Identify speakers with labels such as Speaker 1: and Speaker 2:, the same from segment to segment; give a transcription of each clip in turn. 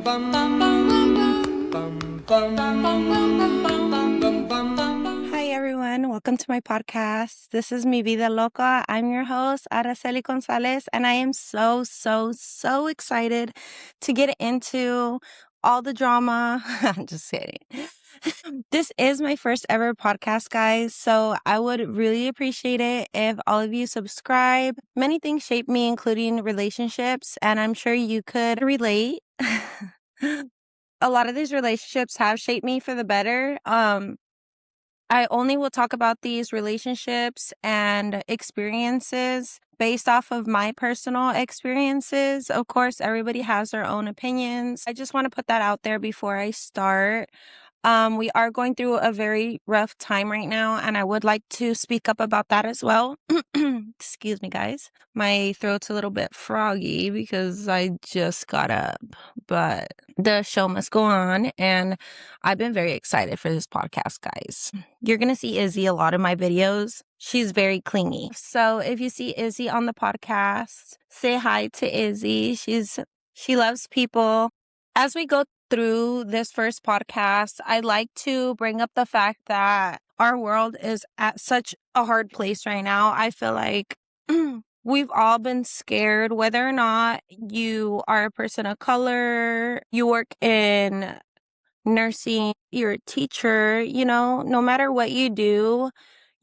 Speaker 1: Hi everyone, welcome to my podcast. This is Mi Vida Loca. I'm your host, Araceli Gonzalez, and I am so excited to get into all the drama. I'm just kidding. This is my first ever podcast, guys, so I would really appreciate it if all of you subscribe. Many things shape me, including relationships, and I'm sure you could relate. A lot of these relationships have shaped me for the better. I only will talk about these relationships and experiences based off of my personal experiences. Of course, everybody has their own opinions. I just want to put that out there before I start. We are going through a very rough time right now, and I would like to speak up about that as well. Excuse me, guys. My throat's a little bit froggy because I just got up, but the show must go on, and I've been very excited for this podcast, guys. You're going to see Izzy a lot in my videos. She's very clingy. So if you see Izzy on the podcast, say hi to Izzy. She loves people. As we go through this first podcast, I'd like to bring up the fact that our world is at such a hard place right now. I feel like we've all been scared, whether or not you are a person of color, you work in nursing, you're a teacher, no matter what you do,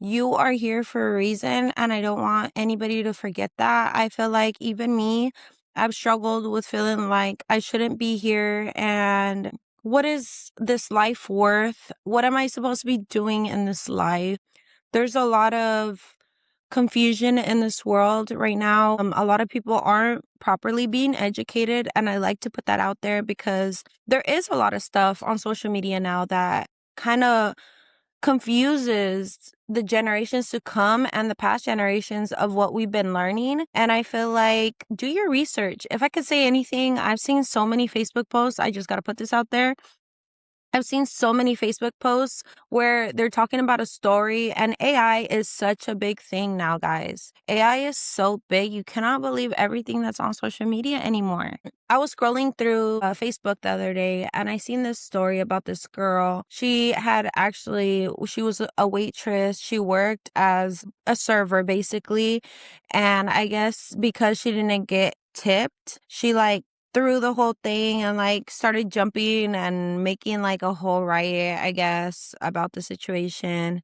Speaker 1: you are here for a reason. And I don't want anybody to forget that. I feel like even me, I've struggled with feeling like I shouldn't be here. And what is this life worth? What am I supposed to be doing in this life? There's a lot of confusion in this world right now. A lot of people aren't properly being educated, and I like to put that out there because there is a lot of stuff on social media now that kind of confuses the generations to come and the past generations of what we've been learning. And I feel like do your research. If I could say anything, I've seen so many Facebook posts. I just got to put this out there. I've seen so many Facebook posts where they're talking about a story, and AI is such a big thing now, guys. AI is so big. You cannot believe everything that's on social media anymore. I was scrolling through Facebook the other day, and I seen this story about this girl. She was a waitress. She worked as a server, basically. And I guess because she didn't get tipped, she through the whole thing and started jumping and making a whole riot, I guess, about the situation.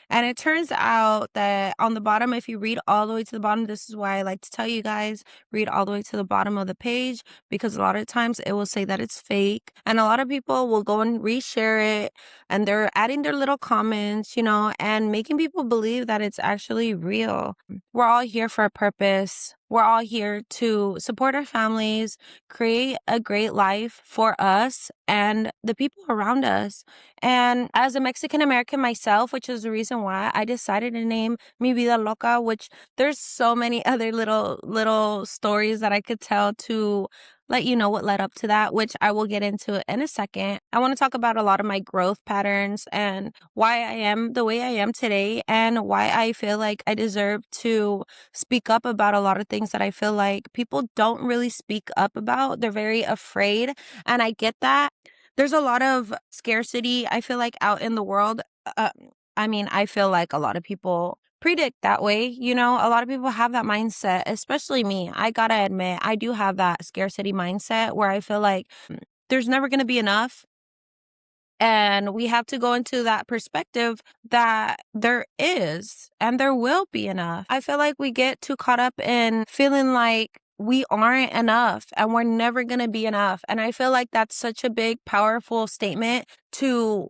Speaker 1: And it turns out that on the bottom, if you read all the way to the bottom, this is why I like to tell you guys, read all the way to the bottom of the page, because a lot of times it will say that it's fake. And a lot of people will go and reshare it, and they're adding their little comments, and making people believe that it's actually real. We're all here for a purpose. We're all here to support our families, create a great life for us and the people around us. And as a Mexican American myself, which is the reason why I decided to name Mi Vida Loca, which there's so many other little stories that I could tell to let you know what led up to that, which I will get into in a second. I want to talk about a lot of my growth patterns and why I am the way I am today, and why I feel like I deserve to speak up about a lot of things that I feel like people don't really speak up about. They're very afraid, and I get that. There's a lot of scarcity, I feel like, out in the world. I feel like a lot of people predict that way. A lot of people have that mindset, especially me. I gotta admit, I do have that scarcity mindset where I feel like there's never gonna be enough. And we have to go into that perspective that there is and there will be enough. I feel like we get too caught up in feeling like we aren't enough and we're never going to be enough. And I feel like that's such a big, powerful statement to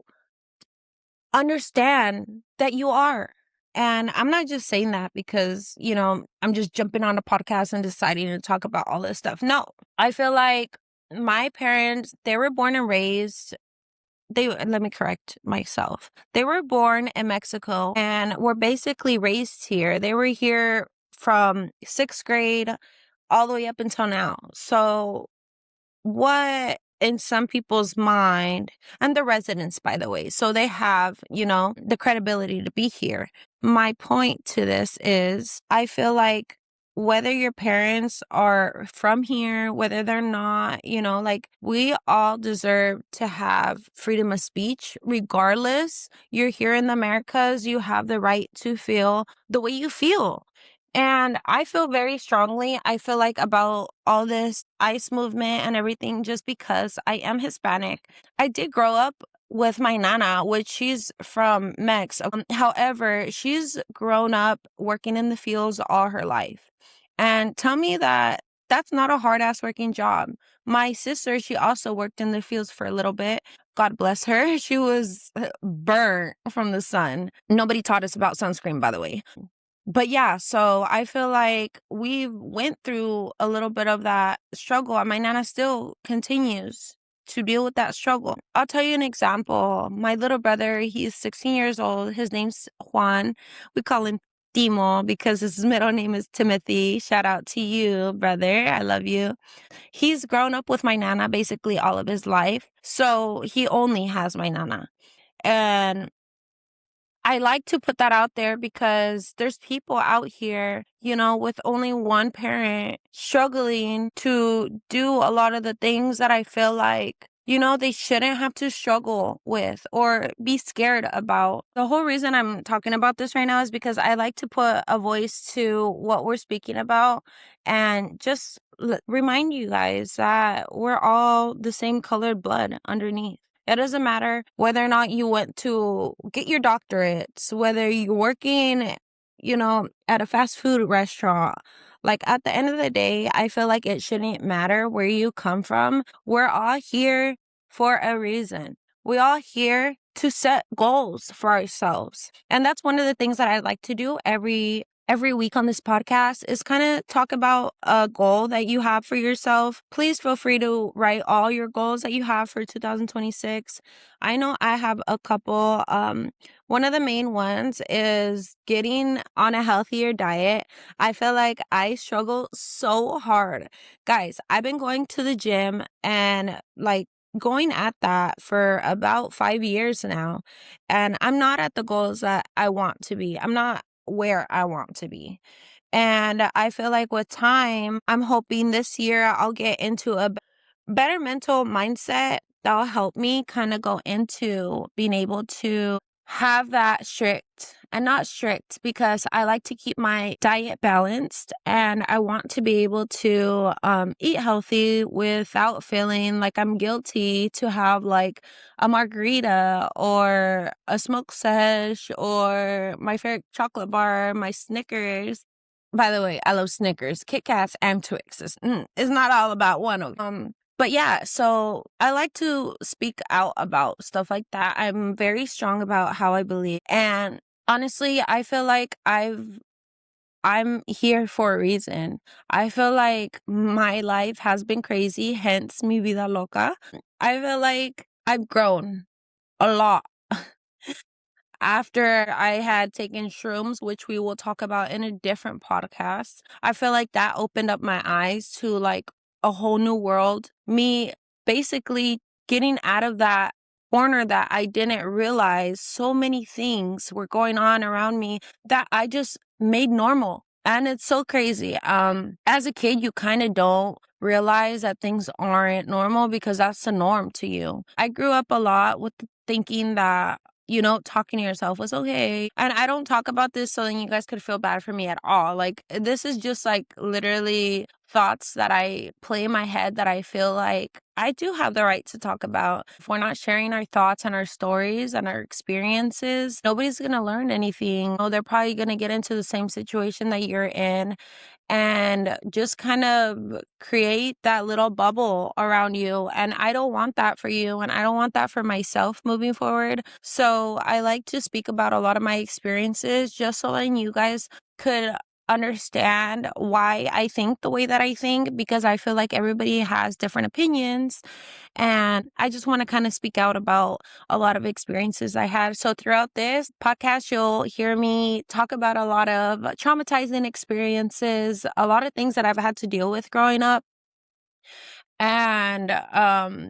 Speaker 1: understand that you are. And I'm not just saying that because, I'm just jumping on a podcast and deciding to talk about all this stuff. No, I feel like my parents, they were born and raised let me correct myself. They were born in Mexico and were basically raised here. They were here from 6th grade all the way up until now. So what in some people's mind, and the residents, by the way, so they have, the credibility to be here. My point to this is I feel like whether your parents are from here, whether they're not, like we all deserve to have freedom of speech, regardless. You're here in the Americas, you have the right to feel the way you feel. And I feel very strongly, I feel like about all this ICE movement and everything, just because I am Hispanic. I did grow up with my nana, which she's from Mex. However, she's grown up working in the fields all her life. And tell me that that's not a hard ass working job. My sister, she also worked in the fields for a little bit. God bless her. She was burnt from the sun. Nobody taught us about sunscreen, by the way. But yeah, so I feel like we went through a little bit of that struggle, and my nana still continues to deal with that struggle. I'll tell you an example. My little brother, he's 16 years old. His name's Juan. We call him Timo because his middle name is Timothy. Shout out to you, brother. I love you. He's grown up with my nana basically all of his life. So he only has my nana. And I like to put that out there because there's people out here, with only one parent struggling to do a lot of the things that I feel like, they shouldn't have to struggle with or be scared about. The whole reason I'm talking about this right now is because I like to put a voice to what we're speaking about and just remind you guys that we're all the same colored blood underneath. It doesn't matter whether or not you went to get your doctorates, whether you're working, at a fast food restaurant. Like at the end of the day, I feel like it shouldn't matter where you come from. We're all here for a reason. We all here to set goals for ourselves. And that's one of the things that I like to do every week on this podcast is kind of talk about a goal that you have for yourself. Please feel free to write all your goals that you have for 2026. I know I have a couple. One of the main ones is getting on a healthier diet. I feel like I struggle so hard. Guys, I've been going to the gym and like going at that for about 5 years now. And I'm not at the goals that I want to be. I'm not where I want to be. And I feel like with time, I'm hoping this year I'll get into a better mental mindset that'll help me kind of go into being able to have that strict and not strict because I like to keep my diet balanced and I want to be able to eat healthy without feeling like I'm guilty to have like a margarita or a smoke sesh or my favorite chocolate bar, my Snickers. By the way, I love Snickers, Kit Kats, and Twixes. It's not all about one of them. But yeah, so I like to speak out about stuff like that. I'm very strong about how I believe. And honestly, I feel like I'm here for a reason. I feel like my life has been crazy, hence Mi Vida Loca. I feel like I've grown a lot after I had taken shrooms, which we will talk about in a different podcast. I feel like that opened up my eyes to like a whole new world. Me basically getting out of that corner that I didn't realize so many things were going on around me that I just made normal. And it's so crazy. As a kid, you kind of don't realize that things aren't normal because that's the norm to you. I grew up a lot with thinking that talking to yourself was okay. And I don't talk about this so then you guys could feel bad for me at all. Like, this is just like literally thoughts that I play in my head that I feel like I do have the right to talk about. If we're not sharing our thoughts and our stories and our experiences, nobody's going to learn anything. Oh, they're probably going to get into the same situation that you're in and just kind of create that little bubble around you. And I don't want that for you. And I don't want that for myself moving forward. So I like to speak about a lot of my experiences just so that you guys could understand why I think the way that I think, because I feel like everybody has different opinions. And I just want to kind of speak out about a lot of experiences I had. So throughout this podcast, you'll hear me talk about a lot of traumatizing experiences, a lot of things that I've had to deal with growing up, and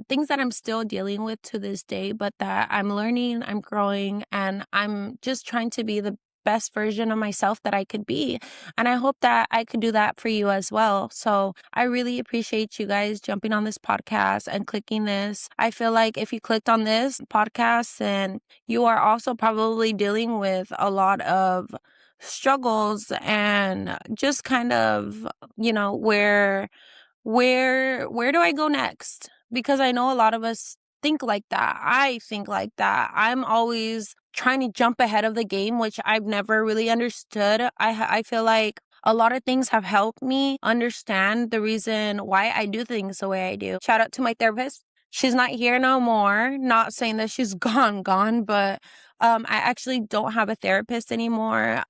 Speaker 1: things that I'm still dealing with to this day, but that I'm learning, I'm growing, and I'm just trying to be the best version of myself that I could be. And I hope that I could do that for you as well. So I really appreciate you guys jumping on this podcast and clicking this. I feel like if you clicked on this podcast, then you are also probably dealing with a lot of struggles and just kind of, where do I go next? Because I know a lot of us think like that. I think like that. I'm always trying to jump ahead of the game, which I've never really understood. I feel like a lot of things have helped me understand the reason why I do things the way I do. Shout out to my therapist. She's not here no more. Not saying that she's gone, but I actually don't have a therapist anymore.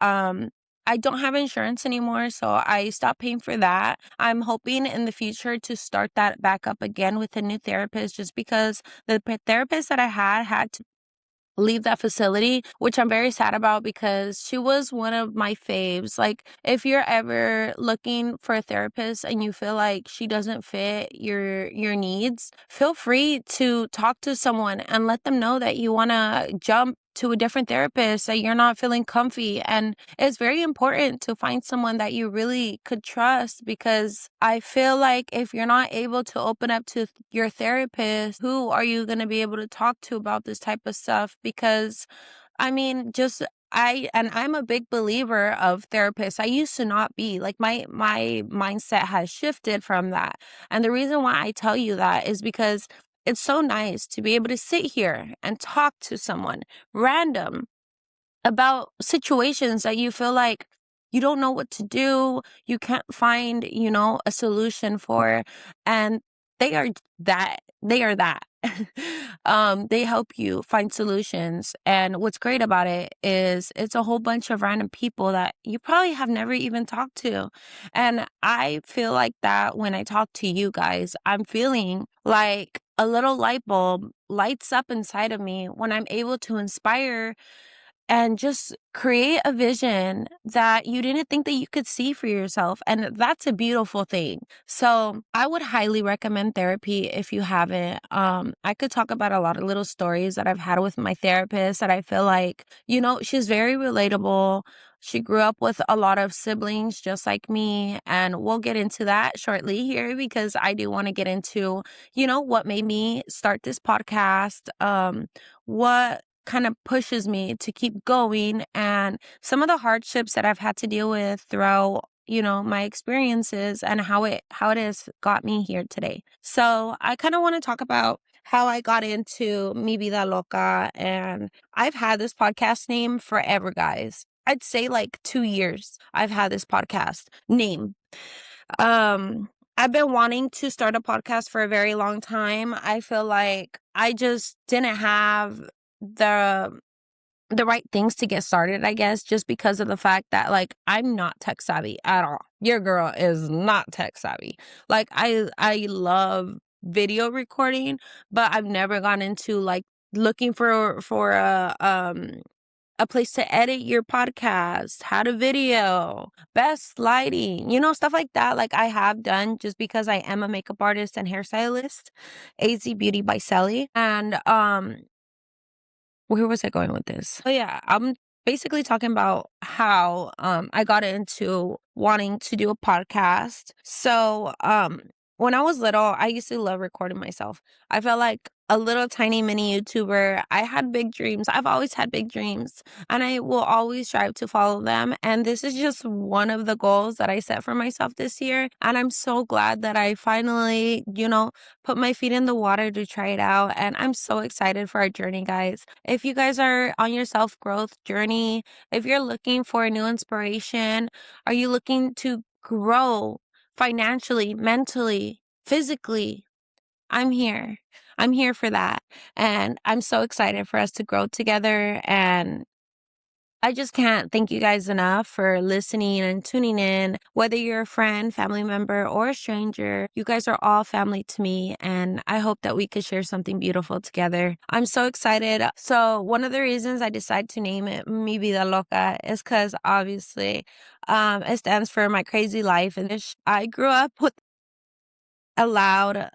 Speaker 1: I don't have insurance anymore, so I stopped paying for that. I'm hoping in the future to start that back up again with a new therapist, just because the therapist that I had to leave that facility, which I'm very sad about because she was one of my faves. Like, if you're ever looking for a therapist and you feel like she doesn't fit your needs, feel free to talk to someone and let them know that you want to jump to a different therapist, that you're not feeling comfy. And it's very important to find someone that you really could trust, because I feel like if you're not able to open up to your therapist, who are you going to be able to talk to about this type of stuff? Because I mean, just I'm a big believer of therapists. I used to not be. Like, my mindset has shifted from that. And the reason why I tell you that is because it's so nice to be able to sit here and talk to someone random about situations that you feel like you don't know what to do, you can't find, a solution for, and they are that. They help you find solutions. And what's great about it is it's a whole bunch of random people that you probably have never even talked to. And I feel like that when I talk to you guys, I'm feeling like a little light bulb lights up inside of me when I'm able to inspire and just create a vision that you didn't think that you could see for yourself. And that's a beautiful thing. So I would highly recommend therapy if you haven't. I could talk about a lot of little stories that I've had with my therapist that I feel like, she's very relatable. She grew up with a lot of siblings just like me. And we'll get into that shortly here, because I do want to get into, what made me start this podcast. What kind of pushes me to keep going, and some of the hardships that I've had to deal with throughout, my experiences, and how it has got me here today. So I kind of want to talk about how I got into Mi Vida Loca. And I've had this podcast name forever, guys. I'd say like 2 years I've had this podcast name. I've been wanting to start a podcast for a very long time. I feel like I just didn't have the the right things to get started, I guess, just because of the fact that, like, I'm not tech savvy at all. Your girl is not tech savvy. Like, I love video recording, but I've never gone into like looking for a place to edit your podcast, how to video, best lighting, stuff like that. Like, I have done, just because I am a makeup artist and hairstylist, AZ Beauty by Sally. And where was I going with this? Oh yeah, I'm basically talking about how I got into wanting to do a podcast. So when I was little, I used to love recording myself. I felt like a little tiny mini YouTuber. I had big dreams. I've always had big dreams, and I will always strive to follow them. And this is just one of the goals that I set for myself this year. And I'm so glad that I finally, put my feet in the water to try it out. And I'm so excited for our journey, guys. If you guys are on your self growth journey, if you're looking for a new inspiration, are you looking to grow financially, mentally, physically? I'm here. I'm here for that. And I'm so excited for us to grow together. And I just can't thank you guys enough for listening and tuning in. Whether you're a friend, family member, or a stranger, you guys are all family to me. And I hope that we could share something beautiful together. I'm so excited. So one of the reasons I decided to name it Mi Vida Loca is because obviously it stands for my crazy life. And I grew up with a loud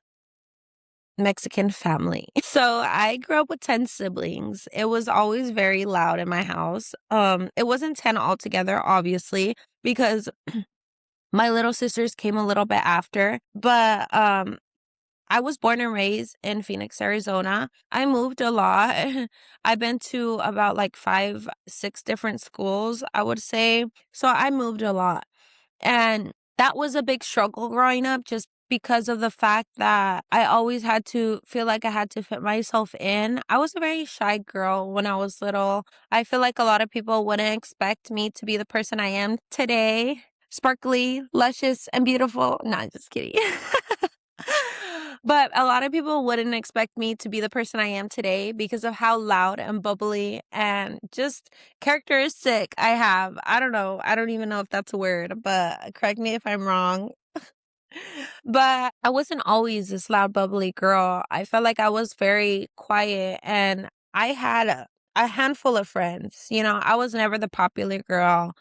Speaker 1: Mexican family. So I grew up with 10 siblings. It was always very loud in my house. It wasn't 10 altogether, obviously, because my little sisters came a little bit after, but I was born and raised in Phoenix, Arizona. I moved a lot. I've been to about like 5, 6 different schools, I would say. So I moved a lot. And that was a big struggle growing up just because of the fact that I always had to feel like I had to fit myself in. I was a very shy girl when I was little. I feel like a lot of people wouldn't expect me to be the person I am today. Sparkly, luscious, and beautiful. Not just kidding. But a lot of people wouldn't expect me to be the person I am today because of how loud and bubbly and just characteristic I have. I don't know. I don't even know if that's a word, but correct me if I'm wrong. But I wasn't always this loud, bubbly girl. I felt like I was very quiet and I had a handful of friends. I was never the popular girl.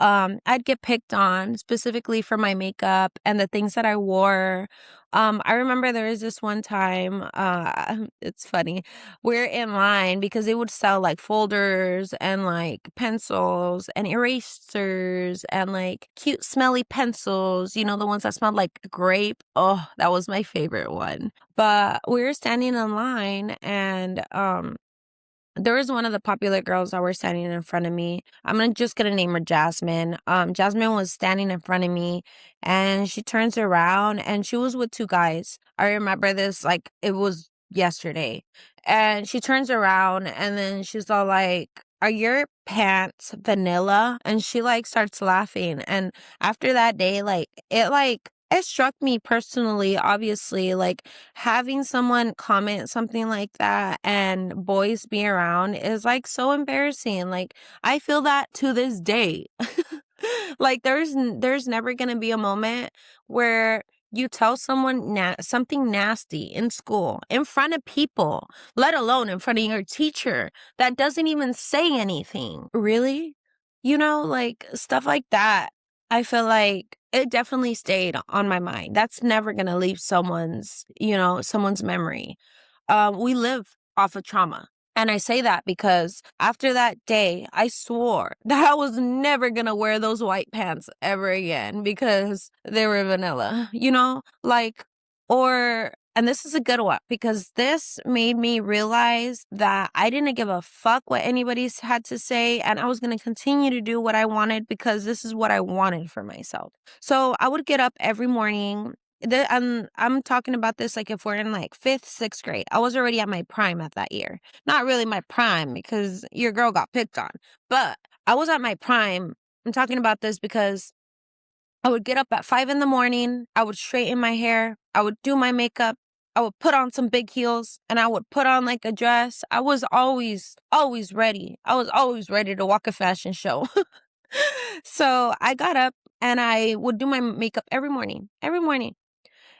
Speaker 1: I'd get picked on specifically for my makeup and the things that I wore. I remember there was this one time, it's funny. We're in line because they would sell like folders and like pencils and erasers and like cute smelly pencils, the ones that smelled like grape. Oh, that was my favorite one. But we were standing in line and there was one of the popular girls that were standing in front of me. Just gonna name her Jasmine. Jasmine was standing in front of me and she turns around and she was with two guys. I remember this like it was yesterday. And she turns around and then she's all like, "Are your pants vanilla?" And she like starts laughing. And after that day, it struck me personally, obviously, like having someone comment something like that and boys be around is like so embarrassing. Like I feel that to this day. Like there's never going to be a moment where you tell someone something nasty in school in front of people, let alone in front of your teacher that doesn't even say anything. Really? Like stuff like that. I feel like it definitely stayed on my mind. That's never going to leave someone's memory. We live off of trauma. And I say that because after that day, I swore that I was never going to wear those white pants ever again because they were vanilla, and this is a good one because this made me realize that I didn't give a fuck what anybody had to say. And I was going to continue to do what I wanted because this is what I wanted for myself. So I would get up every morning. I'm talking about this like if we're in like 5th, 6th grade. I was already at my prime at that year. Not really my prime because your girl got picked on, but I was at my prime. I'm talking about this because I would get up at 5 in the morning. I would straighten my hair. I would do my makeup. I would put on some big heels and I would put on like a dress. I was always, always ready. I was always ready to walk a fashion show. So I got up and I would do my makeup every morning.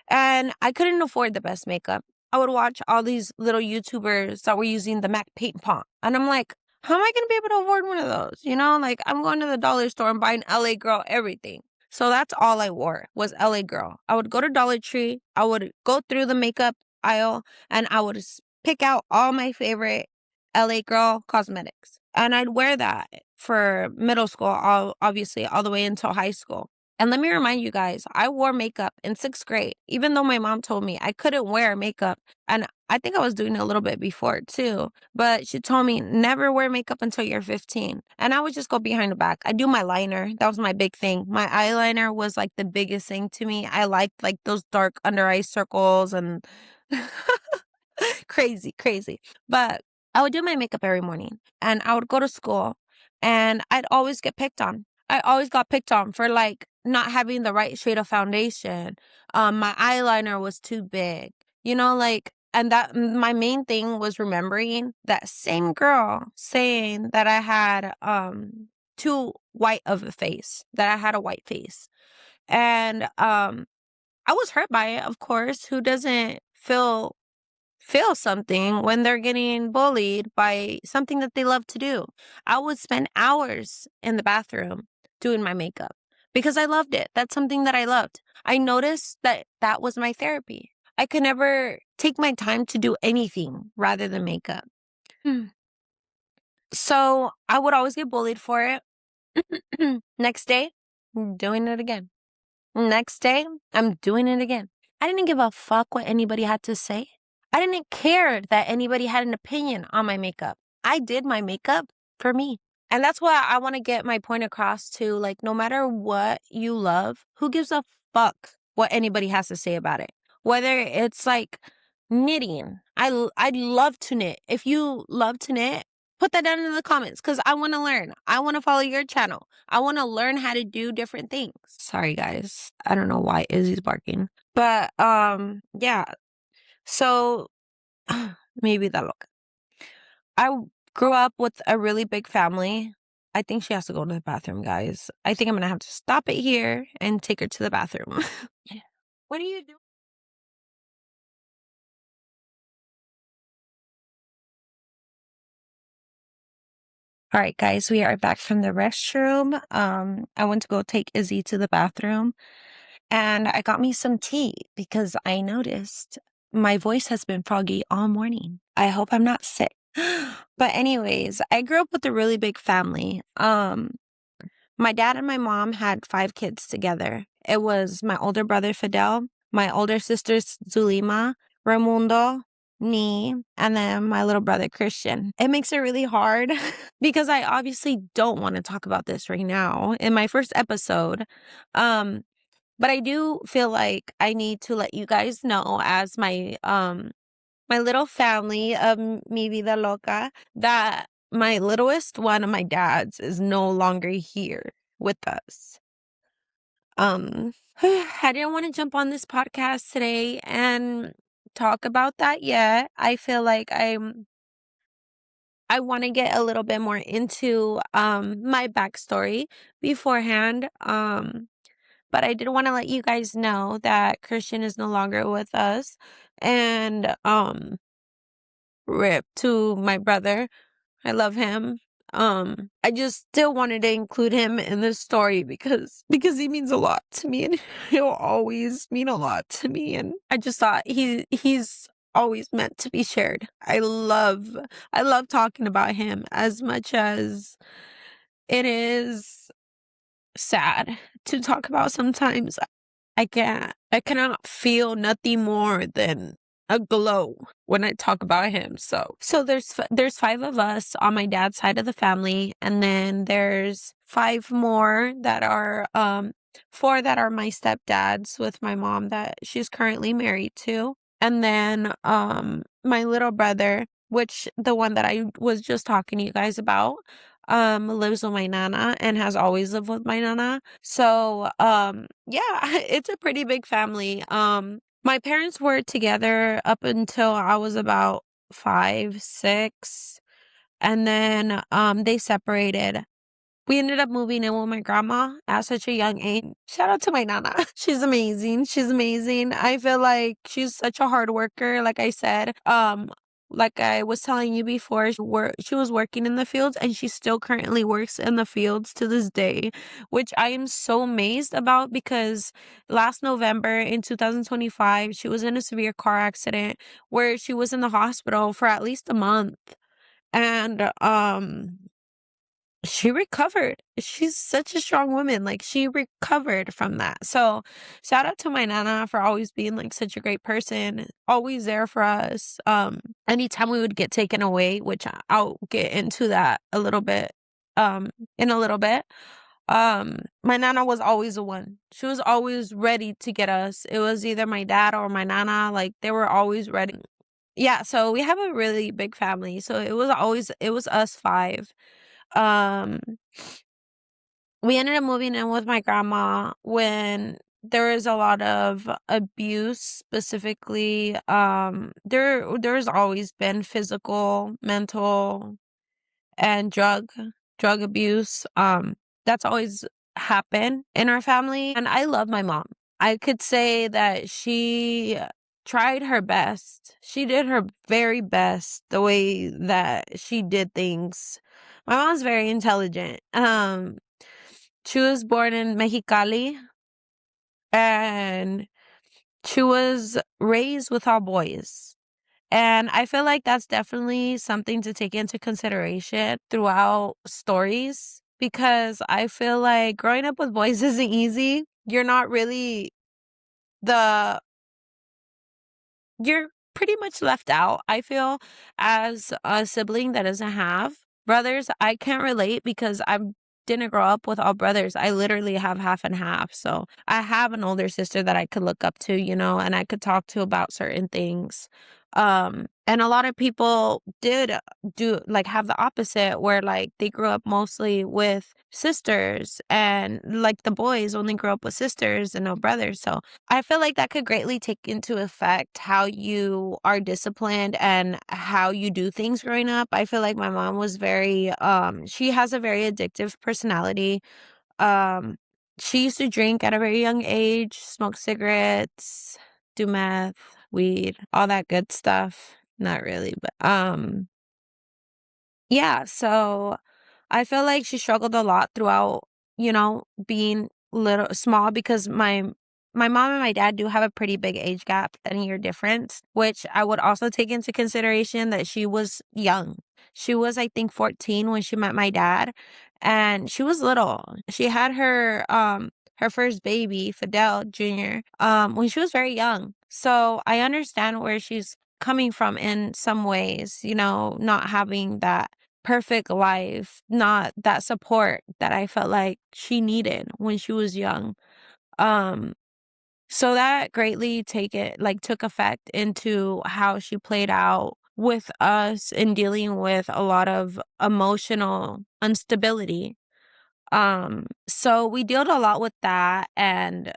Speaker 1: And I couldn't afford the best makeup. I would watch all these little YouTubers that were using the MAC paint pot. And I'm like, how am I going to be able to afford one of those? Like I'm going to the dollar store and buying LA Girl everything. So that's all I wore was LA Girl. I would go to Dollar Tree. I would go through the makeup aisle and I would pick out all my favorite LA Girl cosmetics. And I'd wear that for middle school, obviously all the way until high school. And let me remind you guys, I wore makeup in 6th grade, even though my mom told me I couldn't wear makeup. And I think I was doing it a little bit before too. But she told me never wear makeup until you're 15. And I would just go behind the back. I do my liner. That was my big thing. My eyeliner was like the biggest thing to me. I liked like those dark under eye circles and crazy, crazy. But I would do my makeup every morning and I would go to school and I'd always get picked on. I always got picked on for like not having the right shade of foundation. My eyeliner was too big, and that my main thing was remembering that same girl saying that I had too white of a face, that I had a white face. And I was hurt by it, of course. Who doesn't feel something when they're getting bullied by something that they love to do? I would spend hours in the bathroom doing my makeup because I loved it. That's something that I loved. I noticed that that was my therapy. I could never take my time to do anything rather than makeup. So I would always get bullied for it. Next day, I'm doing it again. Next day, I'm doing it again. I didn't give a fuck what anybody had to say. I didn't care that anybody had an opinion on my makeup. I did my makeup for me. And that's why I want to get my point across to, like, no matter what you love, who gives a fuck what anybody has to say about it? Whether it's like knitting. I love to knit. If you love to knit, put that down in the comments because I want to learn. I want to follow your channel. I want to learn how to do different things. Sorry guys. I don't know why Izzy's barking. But yeah. So maybe that look. I grew up with a really big family. I think she has to go to the bathroom, guys. I think I'm gonna have to stop it here and take her to the bathroom. What are you doing? All right, guys, we are back from the restroom. I went to go take Izzy to the bathroom and I got me some tea because I noticed my voice has been froggy all morning. I hope I'm not sick. But anyways, I grew up with a really big family. My dad and my mom had 5 kids together. It was my older brother Fidel, my older sisters Zulima, Raimundo, me, and then my little brother Christian. It makes it really hard because I obviously don't want to talk about this right now in my first episode. But I do feel like I need to let you guys know as my little family of Mi Vida Loca that my littlest one of my dad's is no longer here with us. I didn't want to jump on this podcast today and talk about that yet. I feel like I want to get a little bit more into my backstory beforehand. But I did want to let you guys know that Christian is no longer with us. And rip to my brother. I love him. I just still wanted to include him in this story because he means a lot to me and he'll always mean a lot to me, and I just thought he's always meant to be shared. I love talking about him as much as it is sad to talk about sometimes. I cannot feel nothing more than a glow when I talk about him. So there's 5 of us on my dad's side of the family, and then there's 5 more that are 4 that are my stepdads with my mom that she's currently married to. And then my little brother, which the one that I was just talking to you guys about, lives with my nana and has always lived with my nana. So yeah, it's a pretty big family. My parents were together up until I was about 5, 6, and then they separated. We ended up moving in with my grandma at such a young age. Shout out to my nana. She's amazing. She's amazing. I feel like she's such a hard worker. Like I said, like I was telling you before, she was working in the fields and she still currently works in the fields to this day, which I am so amazed about because last November in 2025, she was in a severe car accident where she was in the hospital for at least a month. And she recovered. She's such a strong woman. Like, she recovered from that. So shout out to my nana for always being like such a great person, always there for us. Anytime we would get taken away, which I'll get into that a little bit in a little bit. My nana was always the one. She was always ready to get us. It was either my dad or my nana, like they were always ready. Yeah, so we have a really big family. So it was us 5. um we ended up moving in with my grandma when there was a lot of abuse, specifically there's always been physical, mental, and drug abuse. That's always happened in our family, and I love my mom. I could say that she tried her best. She did her very best the way that she did things. My mom's very intelligent. She was born in Mexicali, and she was raised with all boys. And I feel like that's definitely something to take into consideration throughout stories because I feel like growing up with boys isn't easy. You're not really the you're pretty much left out, I feel, as a sibling that doesn't have brothers. I can't relate because I didn't grow up with all brothers. I literally have half and half. So I have an older sister that I could look up to, and I could talk to about certain things. And a lot of people did do like have the opposite where like they grew up mostly with sisters and like the boys only grew up with sisters and no brothers. So I feel like that could greatly take into effect how you are disciplined and how you do things growing up. I feel like my mom was very she has a very addictive personality. Um she used to drink at a very young age, smoke cigarettes, do meth, weed, all that good stuff. Not really, but yeah, so I feel like she struggled a lot throughout, being little small because my mom and my dad do have a pretty big age gap, 10-year difference, which I would also take into consideration that she was young. She was, I think, 14 when she met my dad, and she was little. She had her first baby, Fidel Jr., when she was very young. So I understand where she's coming from in some ways, not having that perfect life, not that support that I felt like she needed when she was young. Um, so that greatly took effect into how she played out with us in dealing with a lot of emotional instability. So we dealt a lot with that, and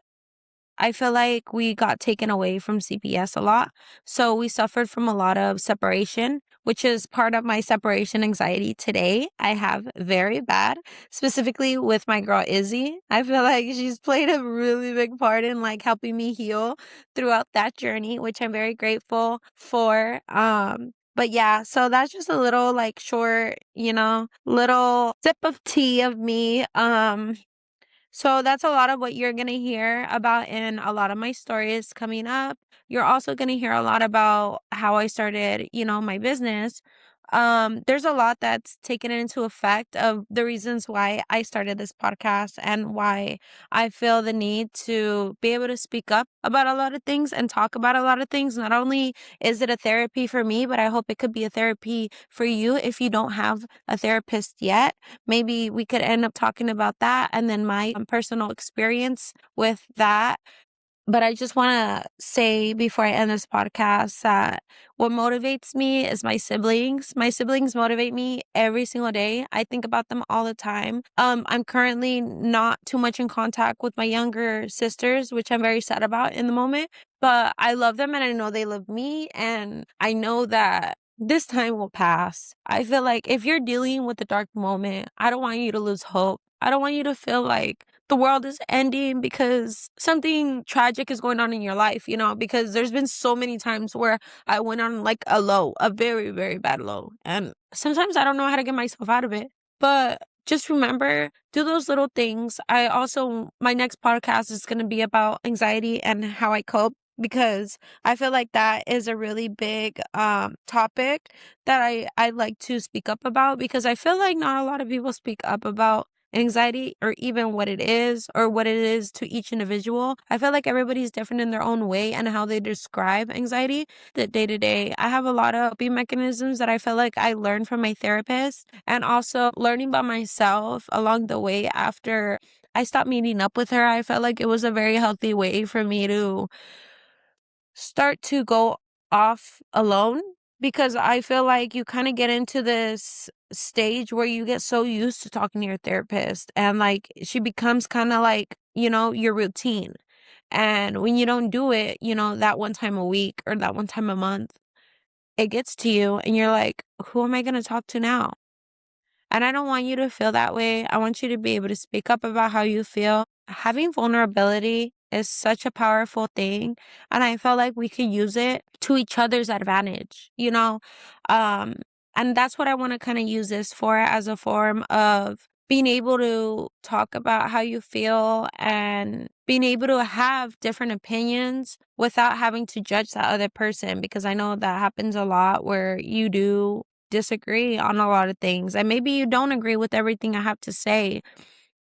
Speaker 1: I feel like we got taken away from CPS a lot. So we suffered from a lot of separation, which is part of my separation anxiety today. I have very bad, specifically with my girl Izzy. I feel like she's played a really big part in like helping me heal throughout that journey, which I'm very grateful for. But yeah, so that's just a little like short, little sip of tea of me. So that's a lot of what you're going to hear about in a lot of my stories coming up. You're also going to hear a lot about how I started, my business. There's a lot that's taken into effect of the reasons why I started this podcast and why I feel the need to be able to speak up about a lot of things and talk about a lot of things. Not only is it a therapy for me, but I hope it could be a therapy for you if you don't have a therapist yet. Maybe we could end up talking about that and then my personal experience with that. But I just want to say before I end this podcast that what motivates me is my siblings. My siblings motivate me every single day. I think about them all the time. I'm currently not too much in contact with my younger sisters, which I'm very sad about in the moment. But I love them and I know they love me. And I know that this time will pass. I feel like if you're dealing with a dark moment, I don't want you to lose hope. I don't want you to feel like the world is ending because something tragic is going on in your life, because there's been so many times where I went on like a low, a very, very bad low. And sometimes I don't know how to get myself out of it. But just remember, do those little things. My next podcast is going to be about anxiety and how I cope because I feel like that is a really big topic that I'd like to speak up about because I feel like not a lot of people speak up about anxiety or even what it is or what it is to each individual. I feel like everybody's different in their own way and how they describe anxiety the day to day. I have a lot of coping mechanisms that I feel like I learned from my therapist and also learning by myself along the way after I stopped meeting up with her. I felt like it was a very healthy way for me to start to go off alone because I feel like you kind of get into this stage where you get so used to talking to your therapist and like she becomes kind of like, your routine. And when you don't do it, that one time a week or that one time a month, it gets to you and you're like, who am I going to talk to now? And I don't want you to feel that way. I want you to be able to speak up about how you feel. Having vulnerability is such a powerful thing. And I felt like we could use it to each other's advantage, Um, and that's what I want to kind of use this for as a form of being able to talk about how you feel and being able to have different opinions without having to judge that other person, because I know that happens a lot where you do disagree on a lot of things and maybe you don't agree with everything I have to say,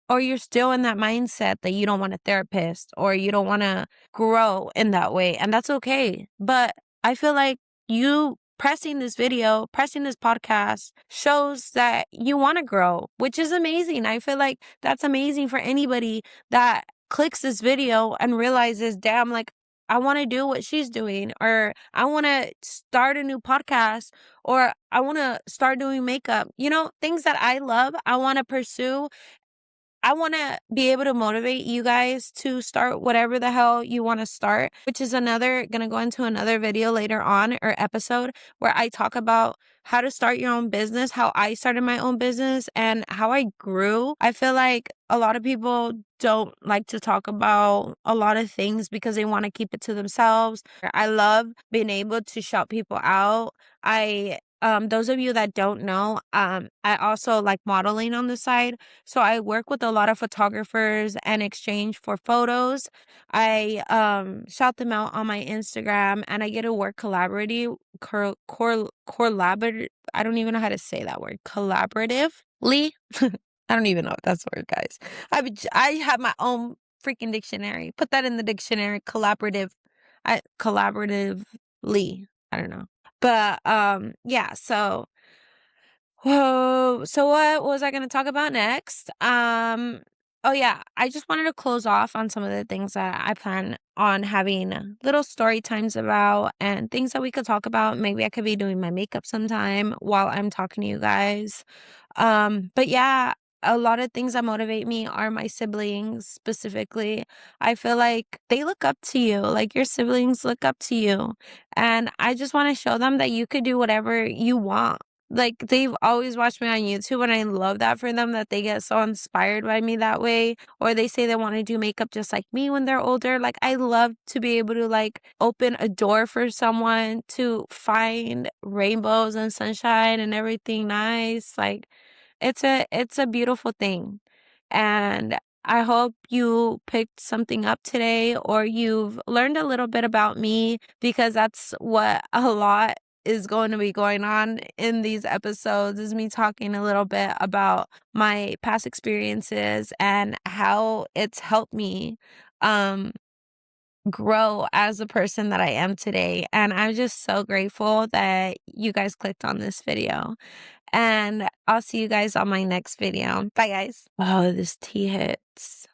Speaker 1: or you're still in that mindset that you don't want a therapist or you don't want to grow in that way. And that's okay. But I feel like you pressing this video, pressing this podcast shows that you want to grow, which is amazing. I feel like that's amazing for anybody that clicks this video and realizes, damn, like, I want to do what she's doing, or I want to start a new podcast, or I want to start doing makeup. Things that I love, I want to pursue. I want to be able to motivate you guys to start whatever the hell you want to start, which is gonna go into another video later on, or episode, where I talk about how to start your own business, how I started my own business and how I grew. I feel like a lot of people don't like to talk about a lot of things because they want to keep it to themselves. I love being able to shout people out. Those of you that don't know, I also like modeling on the side. So I work with a lot of photographers and exchange for photos. I shout them out on my Instagram, and I get to work collaborative. I don't even know how to say that word. Collaboratively. I don't even know if that's the word, guys. I have my own freaking dictionary. Put that in the dictionary. Collaboratively. I don't know. But yeah, so whoa, so what was I going to talk about next? Oh yeah, I just wanted to close off on some of the things that I plan on having little story times about, and things that we could talk about. Maybe I could be doing my makeup sometime while I'm talking to you guys. But yeah, a lot of things that motivate me are my siblings specifically. I feel like they look up to you, like your siblings look up to you. And I just want to show them that you could do whatever you want. Like, they've always watched me on YouTube, and I love that for them, that they get so inspired by me that way. Or they say they want to do makeup just like me when they're older. Like, I love to be able to like open a door for someone to find rainbows and sunshine and everything nice. Like, it's a beautiful thing. And I hope you picked something up today, or you've learned a little bit about me, because that's what a lot is going to be going on in these episodes, is me talking a little bit about my past experiences and how it's helped me um grow as the person that I am today. And I'm just so grateful that you guys clicked on this video. And I'll see you guys on my next video. Bye, guys. Oh, this tea hits.